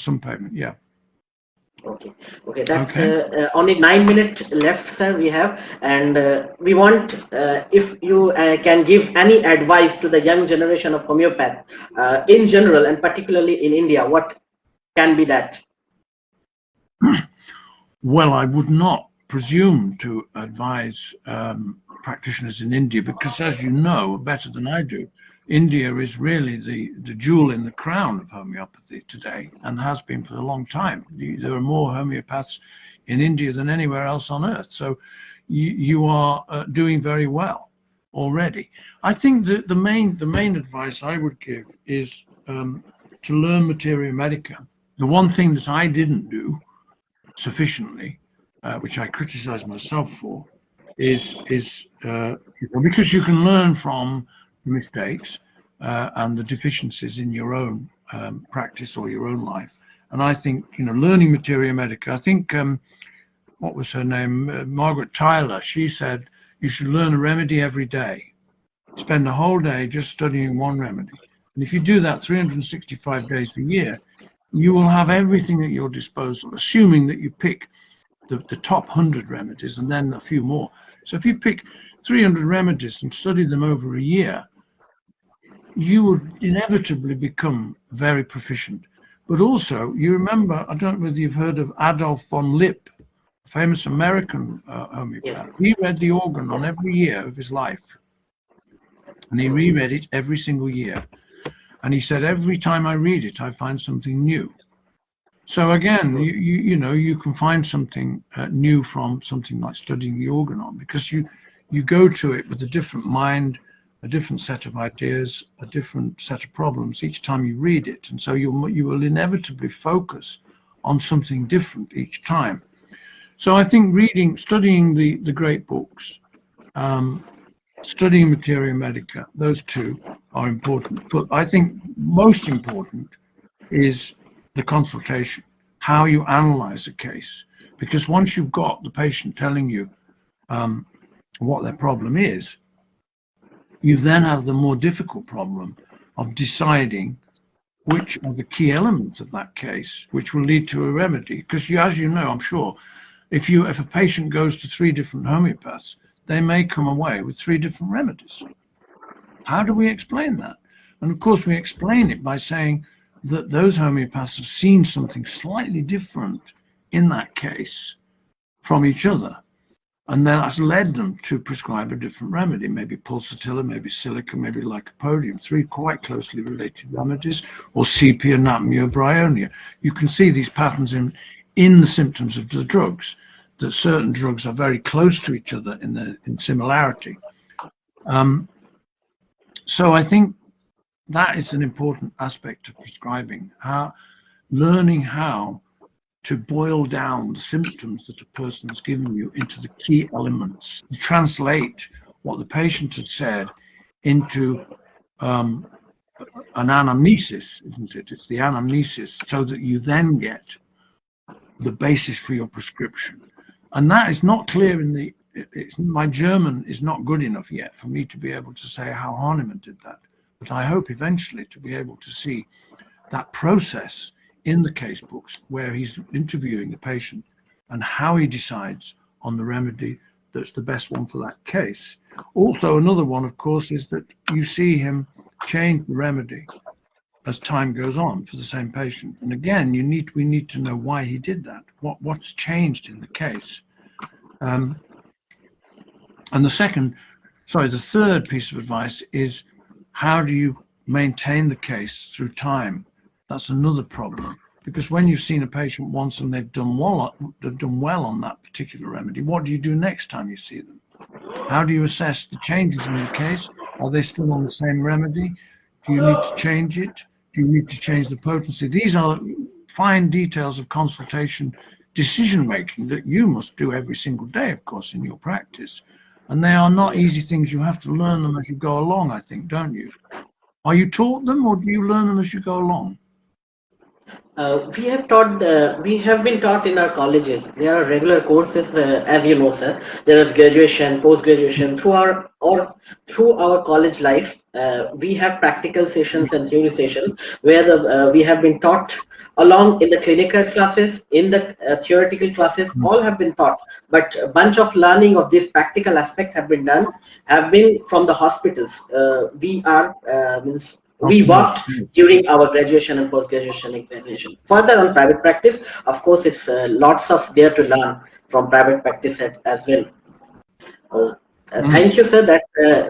some payment, yeah. Okay, okay, that's only 9 minutes left, sir, we have, and we want if you can give any advice to the young generation of homeopath in general and particularly in India, what can be that? Well, I would not presume to advise practitioners in India because, as you know better than I do, India is really the jewel in the crown of homeopathy today and has been for a long time. There are more homeopaths in India than anywhere else on earth. So you are doing very well already. I think that the main advice I would give is to learn materia medica. The one thing that I didn't do sufficiently, which I criticize myself for, is because you can learn from the mistakes and the deficiencies in your own practice or your own life. And I think, learning materia medica, I think, what was her name? Margaret Tyler, she said, you should learn a remedy every day. Spend a whole day just studying one remedy. And if you do that 365 days a year, you will have everything at your disposal, assuming that you pick the top 100 remedies and then a few more. So if you pick 300 remedies and study them over a year, you would inevitably become very proficient. But also, you remember, I don't know whether you've heard of Adolf von Lipp, a famous American homeopath. Yes. He read the Organon every year of his life. And he reread it every single year. And he said, every time I read it, I find something new. So again, you can find something new from something like studying the Organon, because you go to it with a different mind, a different set of ideas, a different set of problems each time you read it. And so you will inevitably focus on something different each time. So I think studying the great books, studying materia medica, those two are important. But I think most important is the consultation, how you analyze a case. Because once you've got the patient telling you what their problem is, you then have the more difficult problem of deciding which are the key elements of that case, which will lead to a remedy. Because as you know, I'm sure, if a patient goes to 3 different homeopaths, they may come away with 3 different remedies. How do we explain that? And of course, we explain it by saying that those homeopaths have seen something slightly different in that case from each other. And then that's led them to prescribe a different remedy, maybe pulsatilla, maybe silica, maybe lycopodium, 3 quite closely related remedies, or sepia, napmia, bryonia. You can see these patterns in the symptoms of the drugs, that certain drugs are very close to each other in similarity. So I think that is an important aspect of prescribing, learning how to boil down the symptoms that a person has given you into the key elements, to translate what the patient has said into an anamnesis, isn't it? It's the anamnesis, so that you then get the basis for your prescription. And that is not clear my German is not good enough yet for me to be able to say how Hahnemann did that. But I hope eventually to be able to see that process in the case books where he's interviewing the patient and how he decides on the remedy that's the best one for that case. Also, another one, of course, is that you see him change the remedy as time goes on for the same patient. And again, we need to know why he did that. What's changed in the case? And the third piece of advice is, how do you maintain the case through time? That's another problem, because when you've seen a patient once and they've done well on that particular remedy, what do you do next time you see them? How do you assess the changes in the case? Are they still on the same remedy? Do you need to change it? Do you need to change the potency? These are fine details of consultation decision making that you must do every single day, of course, in your practice. And they are not easy things. You have to learn them as you go along, I think, don't you? Are you taught them, or do you learn them as you go along? We have been taught in our colleges. There are regular courses, as you know, sir. There is graduation, post-graduation. Through our college life, we have practical sessions and theory sessions where we have been taught along in the clinical classes, in the theoretical classes, all have been taught. But a bunch of learning of this practical aspect have been done, have been from the hospitals. We worked during our graduation and post-graduation examination. Further on private practice, of course, it's lots of there to learn from private practice as well. Thank you, sir.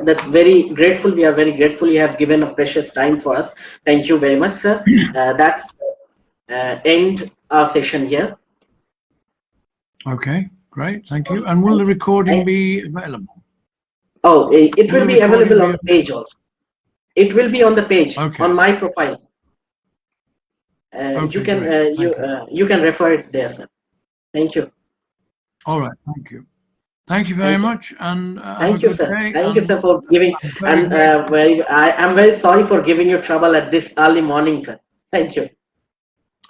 That's very grateful. We are very grateful. You have given a precious time for us. Thank you very much, sir. That's end our session here. Okay, great. Thank you. And will the recording be available? Oh, it will be available on the page also. It will be on the page on my profile. You can refer it there, sir. Thank you. All right. Thank you. Thank you very much, and thank you, sir. Thank you, sir, for giving. And I'm very sorry for giving you trouble at this early morning, sir. Thank you.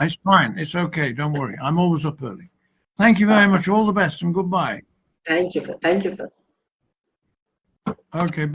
It's fine. It's okay. Don't worry. I'm always up early. Thank you very much. All the best, and goodbye. Thank you, sir. Thank you, sir. Okay.